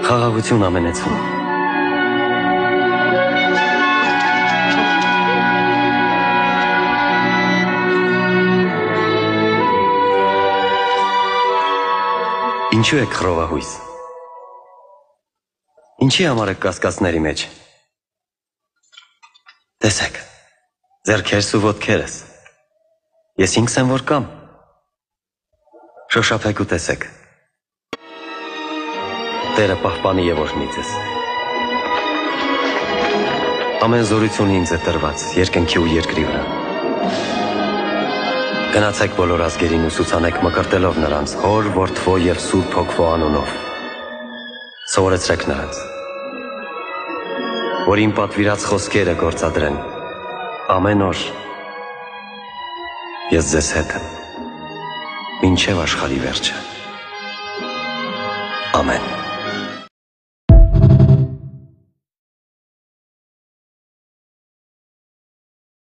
Խաղաղություն ամենեցուն։ Ինչու եք խռովահույս։ Ինչի համար եք կասկածների մեջ։ Տեսեք, ձեռքերս ու ոտքերս։ Ես ինքս եմ որ կամ։ Շոշափեք ու տեսեք։ Տերը պահպանի եւ օրհնի ձեզ։ Ամեն զորություն ինձ է տրված երկնքի ու երկրի վրա։ Գնացեք բոլոր ազգերին ու ուսուցանեք մկրտելով նրանց Հոր, Որդվո եւ Սուրբ Հոգվո անունով։ Սովորեցրեք նրանց, որ իմ պատվիրած խոսքերը գործադրեն ամեն օր։ Ես ձեզ հետ եմ, մինչև աշխարհի վերջը։ Ամեն։